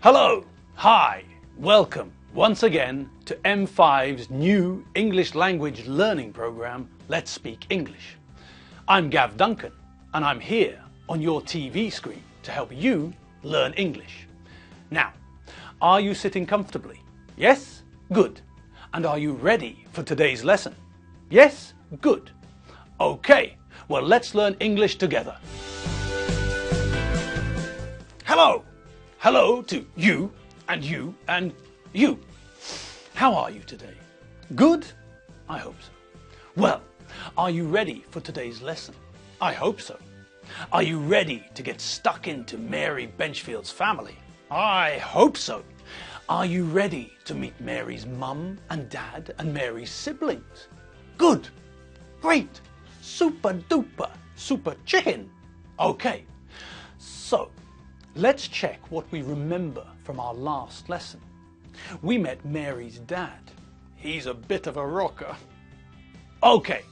Hello, hi, welcome once again to M5's new English language learning program, Let's Speak English. I'm Gav Duncan and I'm here on your TV screen to help you learn English. Now, are you sitting comfortably? Yes? Good. And are you ready for today's lesson? Yes? Good. Okay, well let's learn English together. Hello! Hello to you and you and you. How are you today? Good? I hope so. Well, are you ready for today's lesson? I hope so. Are you ready to get stuck into Mary Benchfield's family? I hope so. Are you ready to meet Mary's mum and dad and Mary's siblings? Good. Great. Super duper. Super chicken. Okay. So, let's check what we remember from our last lesson. We met Mary's dad. He's a bit of a rocker. Okay,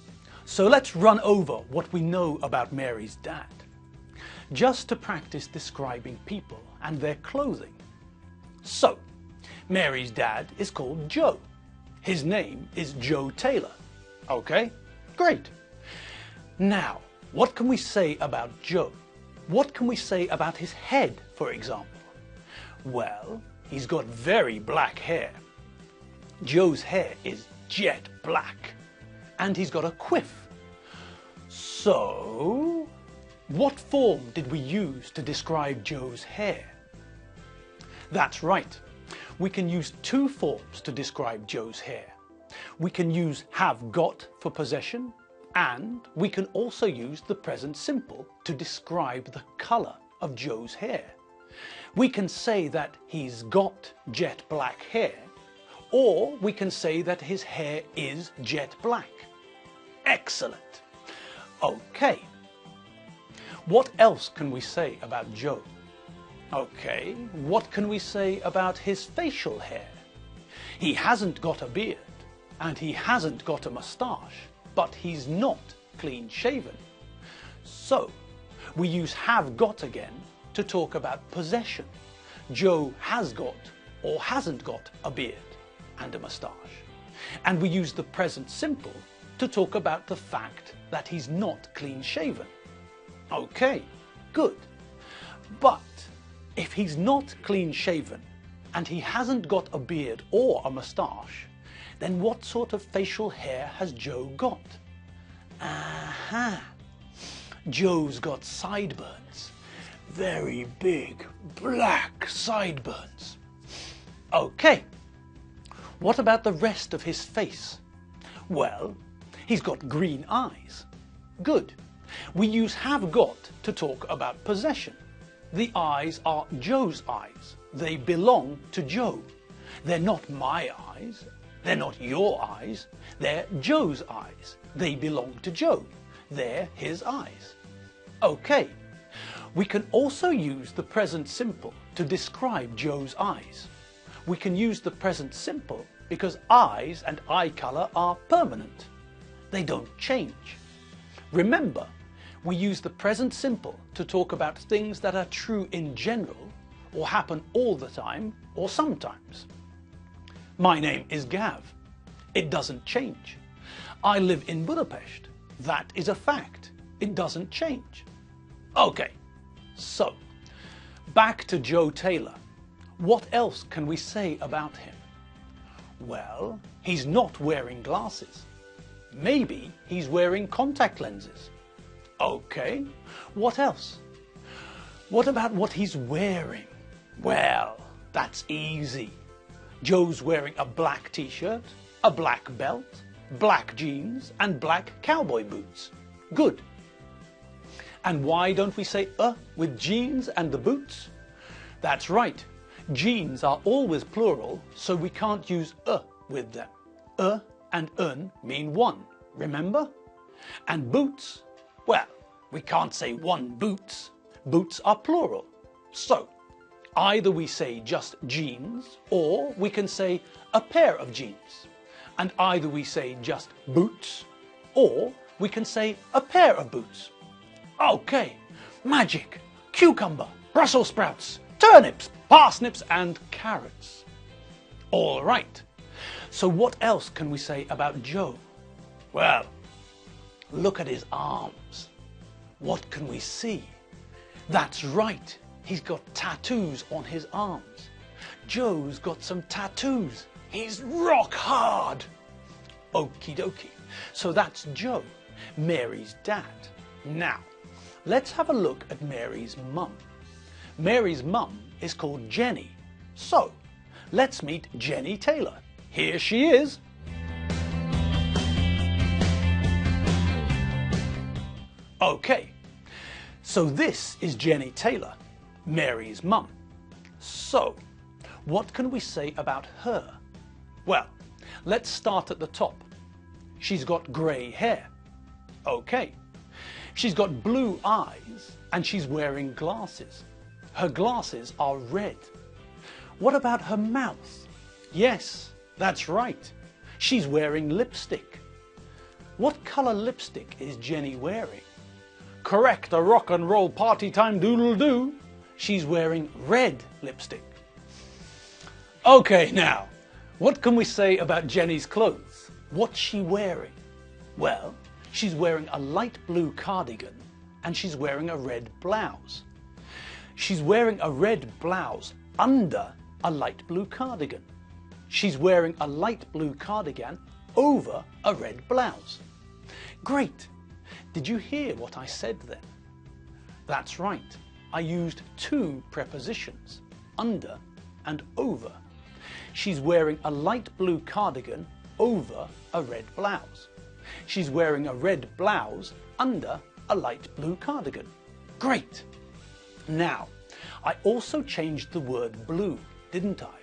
so let's run over what we know about Mary's dad. Just to practice describing people and their clothing. So, Mary's dad is called Joe. His name is Joe Taylor. Okay, great. Now, what can we say about Joe? What can we say about his head, for example? Well, he's got very black hair. Joe's hair is jet black. And he's got a quiff. So, what form did we use to describe Joe's hair? That's right. We can use two forms to describe Joe's hair. We can use have got for possession, and we can also use the present simple to describe the colour of Joe's hair. We can say that he's got jet black hair, or we can say that his hair is jet black. Excellent. Okay. What else can we say about Joe? Okay, what can we say about his facial hair? He hasn't got a beard, and he hasn't got a moustache, but he's not clean shaven. So, we use have got again to talk about possession. Joe has got or hasn't got a beard and a moustache. And we use the present simple to talk about the fact that he's not clean shaven. Okay, good. But if he's not clean shaven and he hasn't got a beard or a moustache, then what sort of facial hair has Joe got? Aha! Joe's got sideburns. Very big, black sideburns. Okay. What about the rest of his face? Well, he's got green eyes. Good. We use have got to talk about possession. The eyes are Joe's eyes. They belong to Joe. They're not my eyes. They're not your eyes. They're Joe's eyes. They belong to Joe. They're his eyes. Okay. We can also use the present simple to describe Joe's eyes. We can use the present simple because eyes and eye colour are permanent. They don't change. Remember, we use the present simple to talk about things that are true in general or happen all the time or sometimes. My name is Gav. It doesn't change. I live in Budapest. That is a fact. It doesn't change. Okay, so back to Joe Taylor. What else can we say about him? Well, he's not wearing glasses. Maybe he's wearing contact lenses. Okay, what else? What about what he's wearing? Well, that's easy. Joe's wearing a black t-shirt, a black belt, black jeans and black cowboy boots. Good. And why don't we say with jeans and the boots? That's right. Jeans are always plural, so we can't use with them. And un mean one, remember? And boots, well, we can't say one boots. Boots are plural. So, either we say just jeans, or we can say a pair of jeans. And either we say just boots, or we can say a pair of boots. Okay, magic, cucumber, Brussels sprouts, turnips, parsnips and carrots. All right. So what else can we say about Joe? Well, look at his arms. What can we see? That's right. He's got tattoos on his arms. Joe's got some tattoos. He's rock hard. Okie dokie. So that's Joe, Mary's dad. Now, let's have a look at Mary's mum. Mary's mum is called Jenny. So, let's meet Jenny Taylor. Here she is. Okay, so this is Jenny Taylor, Mary's mum. So, what can we say about her? Well, let's start at the top. She's got grey hair. Okay. She's got blue eyes and she's wearing glasses. Her glasses are red. What about her mouth? Yes, that's right. She's wearing lipstick. What colour lipstick is Jenny wearing? Correct, a rock and roll party time doodle-doo. She's wearing red lipstick. Okay, now, what can we say about Jenny's clothes? What's she wearing? Well, she's wearing a light blue cardigan and she's wearing a red blouse. She's wearing a red blouse under a light blue cardigan. She's wearing a light blue cardigan over a red blouse. Great! Did you hear what I said then? That's right. I used two prepositions, under and over. She's wearing a light blue cardigan over a red blouse. She's wearing a red blouse under a light blue cardigan. Great! Now, I also changed the word blue, didn't I?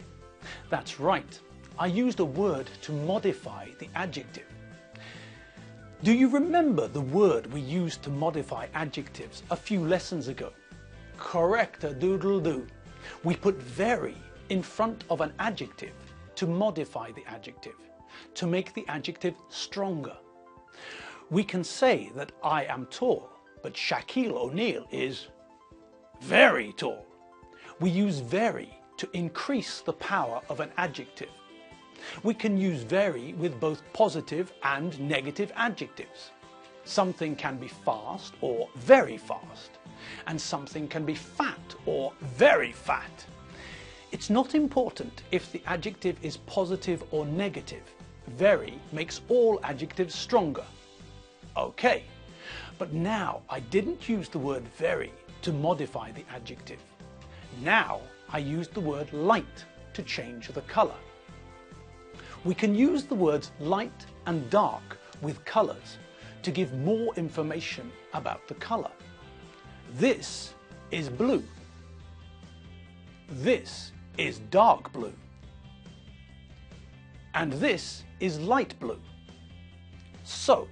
That's right. I used a word to modify the adjective. Do you remember the word we used to modify adjectives a few lessons ago? Correct, a doodle-doo. We put very in front of an adjective to modify the adjective, to make the adjective stronger. We can say that I am tall, but Shaquille O'Neal is very tall. We use very to increase the power of an adjective. We can use very with both positive and negative adjectives. Something can be fast or very fast, and something can be fat or very fat. It's not important if the adjective is positive or negative. Very makes all adjectives stronger. Okay, but now I didn't use the word very to modify the adjective. Now I used the word light to change the colour. We can use the words light and dark with colours to give more information about the colour. This is blue. This is dark blue. And this is light blue. So,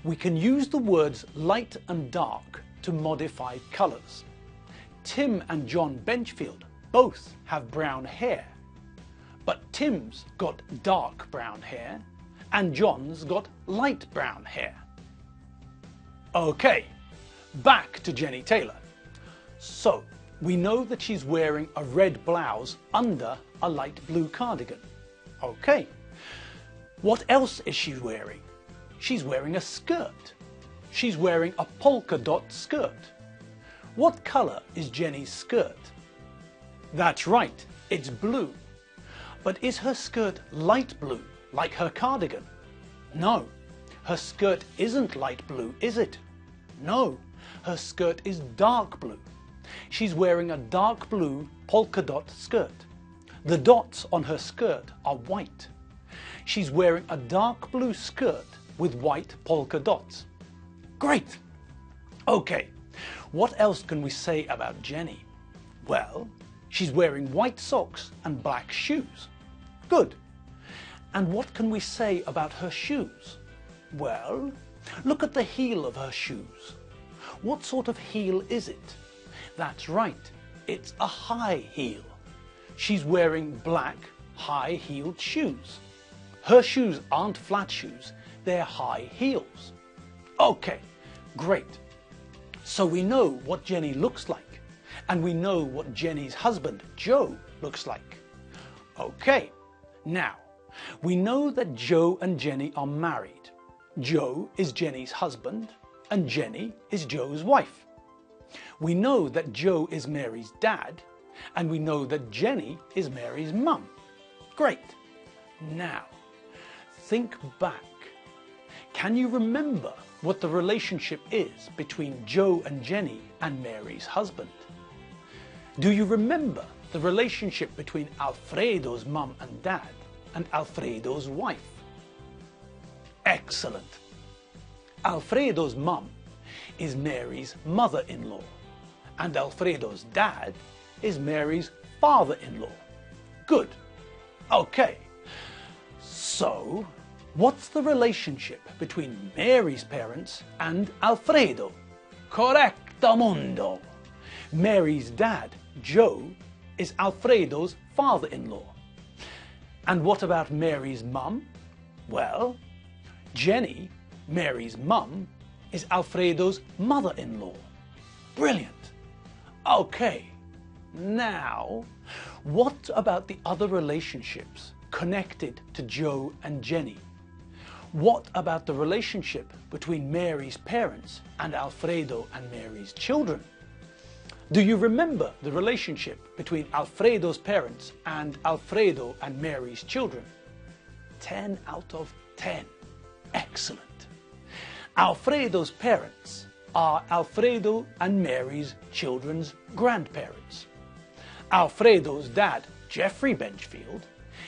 we can use the words light and dark to modify colours. Tim and John Benchfield both have brown hair. But Tim's got dark brown hair and John's got light brown hair. Okay, back to Jenny Taylor. So, we know that she's wearing a red blouse under a light blue cardigan. Okay, what else is she wearing? She's wearing a skirt. She's wearing a polka dot skirt. What colour is Jenny's skirt? That's right, it's blue. But is her skirt light blue, like her cardigan? No, her skirt isn't light blue, is it? No, her skirt is dark blue. She's wearing a dark blue polka dot skirt. The dots on her skirt are white. She's wearing a dark blue skirt with white polka dots. Great! Okay, what else can we say about Jenny? Well, she's wearing white socks and black shoes. Good. And what can we say about her shoes? Well, look at the heel of her shoes. What sort of heel is it? That's right, it's a high heel. She's wearing black, high-heeled shoes. Her shoes aren't flat shoes, they're high heels. Okay, great. So we know what Jenny looks like, And we know what Jenny's husband, Joe, looks like. Okay, now, we know that Joe and Jenny are married. Joe is Jenny's husband and Jenny is Joe's wife. We know that Joe is Mary's dad and we know that Jenny is Mary's mum. Great. Now, think back. Can you remember what the relationship is between Joe and Jenny and Mary's husband? Do you remember the relationship between Alfredo's mum and dad and Alfredo's wife? Excellent. Alfredo's mum is Mary's mother-in-law and Alfredo's dad is Mary's father-in-law. Good. Okay. So, what's the relationship between Mary's parents and Alfredo? Correcto mundo. Mary's dad, Joe, is Alfredo's father-in-law. And what about Mary's mum? Well, Jenny, Mary's mum, is Alfredo's mother-in-law. Brilliant. Okay, now, what about the other relationships connected to Joe and Jenny? What about the relationship between Mary's parents and Alfredo and Mary's children? Do you remember the relationship between Alfredo's parents and Alfredo and Mary's children? 10 out of 10. Excellent. Alfredo's parents are Alfredo and Mary's children's grandparents. Alfredo's dad, Jeffrey Benchfield,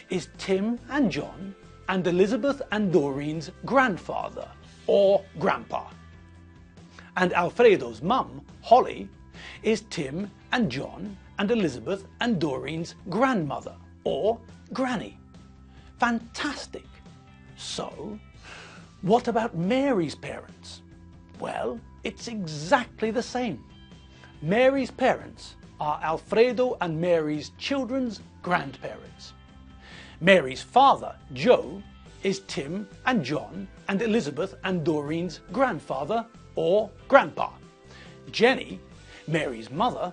is Tim and John and Elizabeth and Doreen's grandfather or grandpa. And Alfredo's mum, Holly, is Tim and John and Elizabeth and Doreen's grandmother or granny. Fantastic. So, what about Mary's parents? Well, it's exactly the same. Mary's parents are Alfredo and Mary's children's grandparents. Mary's father, Joe, is Tim and John and Elizabeth and Doreen's grandfather or grandpa. Jenny, Mary's mother,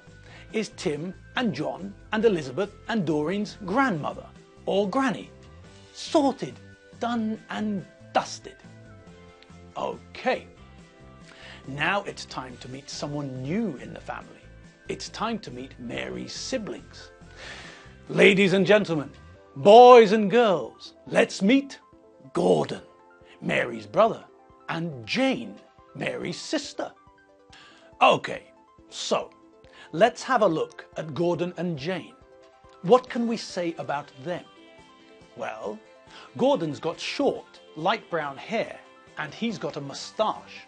is Tim and John and Elizabeth and Doreen's grandmother or granny. Sorted, done and dusted. Okay, now it's time to meet someone new in the family. It's time to meet Mary's siblings. Ladies and gentlemen, boys and girls, let's meet Gordon, Mary's brother, and Jane, Mary's sister. Okay, so let's have a look at Gordon and Jane. What can we say about them? Well, Gordon's got short, light brown hair and he's got a moustache.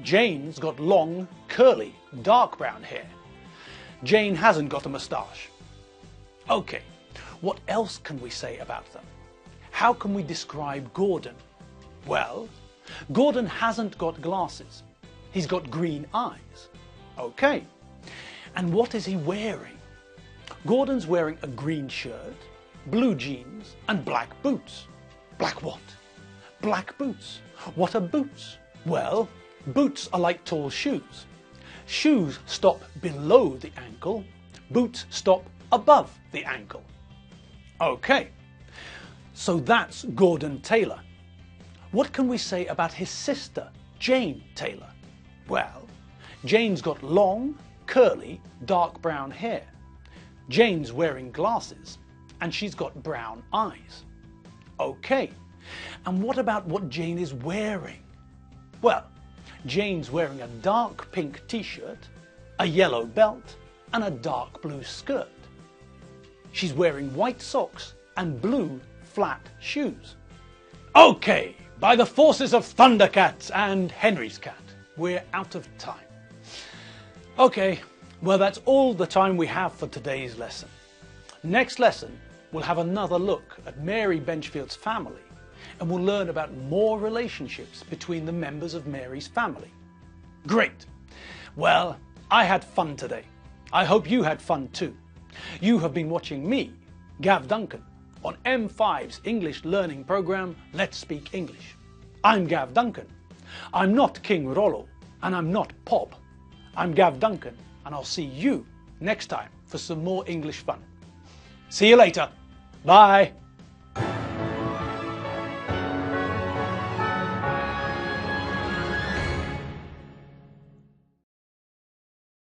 Jane's got long, curly, dark brown hair. Jane hasn't got a moustache. Okay, what else can we say about them? How can we describe Gordon? Well, Gordon hasn't got glasses. He's got green eyes. Okay, and what is he wearing? Gordon's wearing a green shirt, blue jeans and black boots. Black what? Black boots. What are boots? Well, boots are like tall shoes. Shoes stop below the ankle. Boots stop above the ankle. Okay, so that's Gordon Taylor. What can we say about his sister, Jane Taylor? Well, Jane's got long, curly, dark brown hair. Jane's wearing glasses and she's got brown eyes. Okay, and what about what Jane is wearing? Well, Jane's wearing a dark pink t-shirt, a yellow belt and a dark blue skirt. She's wearing white socks and blue flat shoes. Okay, by the forces of Thundercats and Henry's cat, we're out of time. Okay, well that's all the time we have for today's lesson. Next lesson, we'll have another look at Mary Benchfield's family and we'll learn about more relationships between the members of Mary's family. Great! Well, I had fun today. I hope you had fun too. You have been watching me, Gav Duncan, on M5's English learning program, Let's Speak English. I'm Gav Duncan. I'm not King Rollo, and I'm not Pop. I'm Gav Duncan, and I'll see you next time for some more English fun. See you later. Bye.